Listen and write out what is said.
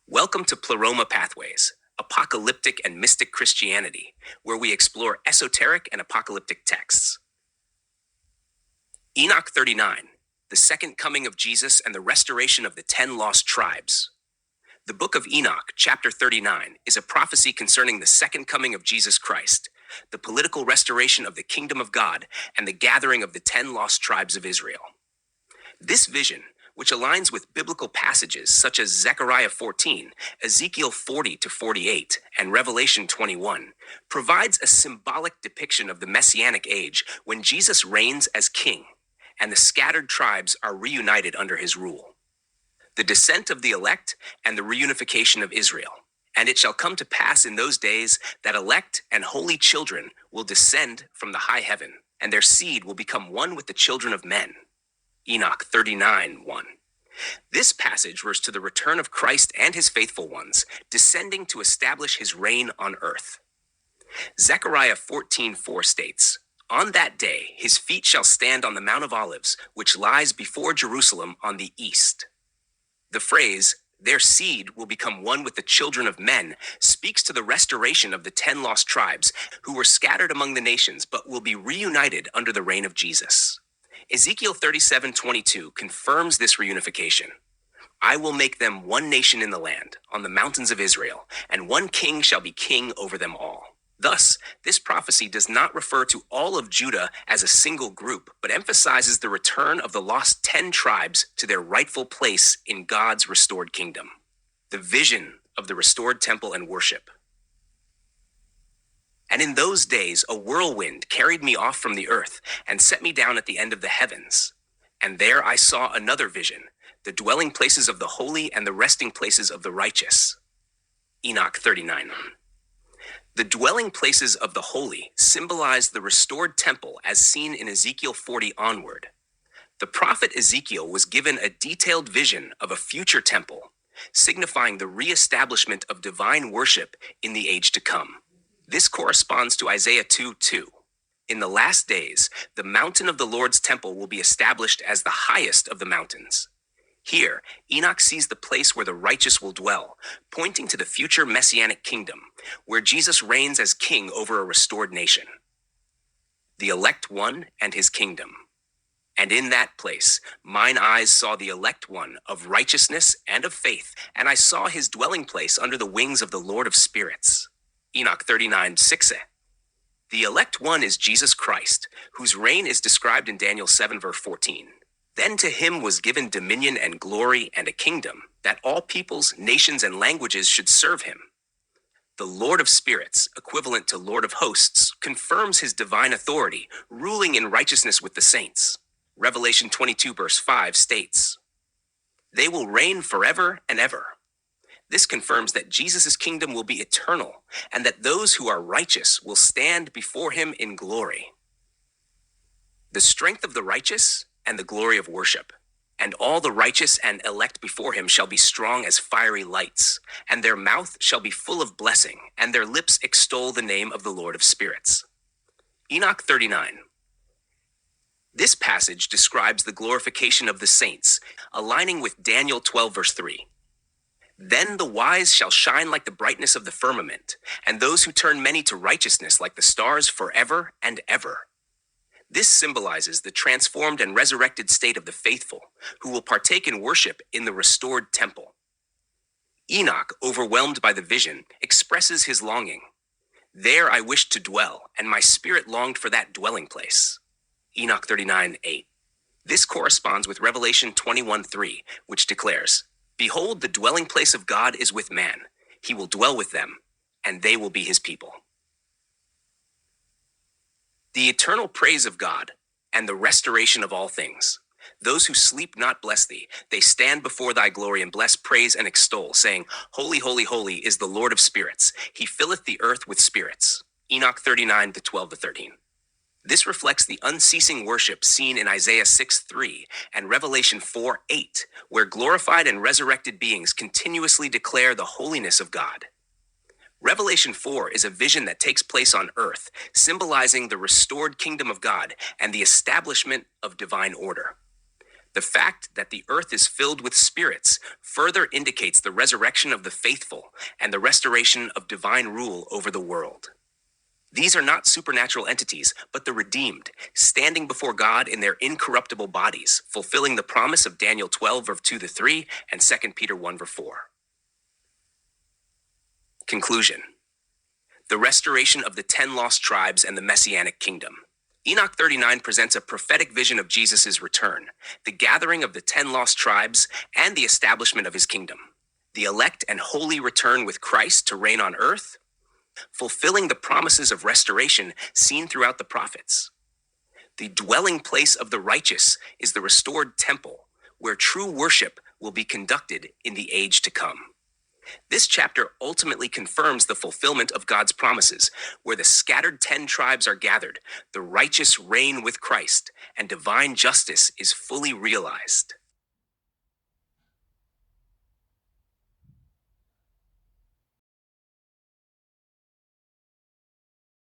Welcome to Pleroma Pathways, apocalyptic and mystic Christianity, where we explore esoteric and apocalyptic texts. Enoch 39, the second coming of Jesus and the restoration of the 10 lost tribes. The Book of Enoch, chapter 39, is a prophecy concerning the second coming of Jesus Christ, the political restoration of the kingdom of God, and the gathering of the 10 lost tribes of Israel. This vision, which aligns with biblical passages such as Zechariah 14, Ezekiel 40 to 48, and Revelation 21, provides a symbolic depiction of the Messianic Age when Jesus reigns as king, and the scattered tribes are reunited under his rule. The descent of the elect and the reunification of Israel. And it shall come to pass in those days that elect and holy children will descend from the high heaven, and their seed will become one with the children of men. Enoch 39:1. This passage refers to the return of Christ and his faithful ones, descending to establish his reign on earth. Zechariah 14:4 states, "On that day his feet shall stand on the Mount of Olives, which lies before Jerusalem on the east." The phrase, "their seed will become one with the children of men," speaks to the restoration of the 10 lost tribes who were scattered among the nations but will be reunited under the reign of Jesus. Ezekiel 37:22 confirms this reunification. "I will make them one nation in the land, on the mountains of Israel, and one king shall be king over them all." Thus, this prophecy does not refer to all of Judah as a single group, but emphasizes the return of the lost 10 tribes to their rightful place in God's restored kingdom. The vision of the restored temple and worship. "And in those days a whirlwind carried me off from the earth and set me down at the end of the heavens. And there I saw another vision, the dwelling places of the holy and the resting places of the righteous." Enoch 39. The dwelling places of the holy symbolize the restored temple as seen in Ezekiel 40 onward. The prophet Ezekiel was given a detailed vision of a future temple, signifying the reestablishment of divine worship in the age to come. This corresponds to Isaiah 2:2. "In the last days, the mountain of the Lord's temple will be established as the highest of the mountains." Here, Enoch sees the place where the righteous will dwell, pointing to the future Messianic kingdom, where Jesus reigns as king over a restored nation. The elect one and his kingdom. "And in that place, mine eyes saw the elect one of righteousness and of faith, and I saw his dwelling place under the wings of the Lord of spirits." Enoch 39:6. The elect one is Jesus Christ, whose reign is described in Daniel 7 verse 14. "Then to him was given dominion and glory and a kingdom, that all peoples, nations, and languages should serve him." The Lord of spirits, equivalent to Lord of hosts, confirms his divine authority, ruling in righteousness with the saints. Revelation 22 verse 5 states, "They will reign forever and ever." This confirms that Jesus' kingdom will be eternal, and that those who are righteous will stand before him in glory. The strength of the righteous and the glory of worship. "And all the righteous and elect before him shall be strong as fiery lights, and their mouth shall be full of blessing, and their lips extol the name of the Lord of spirits." Enoch 39. This passage describes the glorification of the saints, aligning with Daniel 12 verse 3. "Then the wise shall shine like the brightness of the firmament, and those who turn many to righteousness like the stars forever and ever." This symbolizes the transformed and resurrected state of the faithful, who will partake in worship in the restored temple. Enoch, overwhelmed by the vision, expresses his longing. "There I wished to dwell, and my spirit longed for that dwelling place." Enoch 39:8. This corresponds with Revelation 21:3, which declares, "Behold, the dwelling place of God is with man. He will dwell with them, and they will be his people." The eternal praise of God and the restoration of all things. "Those who sleep not bless thee. They stand before thy glory and bless, praise, and extol, saying, Holy, holy, holy is the Lord of spirits. He filleth the earth with spirits." Enoch 39:12-13. This reflects the unceasing worship seen in Isaiah 6:3 and Revelation 4:8, where glorified and resurrected beings continuously declare the holiness of God. Revelation 4 is a vision that takes place on earth, symbolizing the restored kingdom of God and the establishment of divine order. The fact that the earth is filled with spirits further indicates the resurrection of the faithful and the restoration of divine rule over the world. These are not supernatural entities, but the redeemed, standing before God in their incorruptible bodies, fulfilling the promise of Daniel 12, verse 2-3, and 2 Peter 1, verse 4. Conclusion. The restoration of the 10 lost tribes and the Messianic kingdom. Enoch 39 presents a prophetic vision of Jesus' return, the gathering of the 10 lost tribes, and the establishment of his kingdom. The elect and holy return with Christ to reign on earth, fulfilling the promises of restoration seen throughout the prophets. The dwelling place of the righteous is the restored temple, where true worship will be conducted in the age to come. This chapter ultimately confirms the fulfillment of God's promises, where the scattered 10 tribes are gathered, the righteous reign with Christ, and divine justice is fully realized.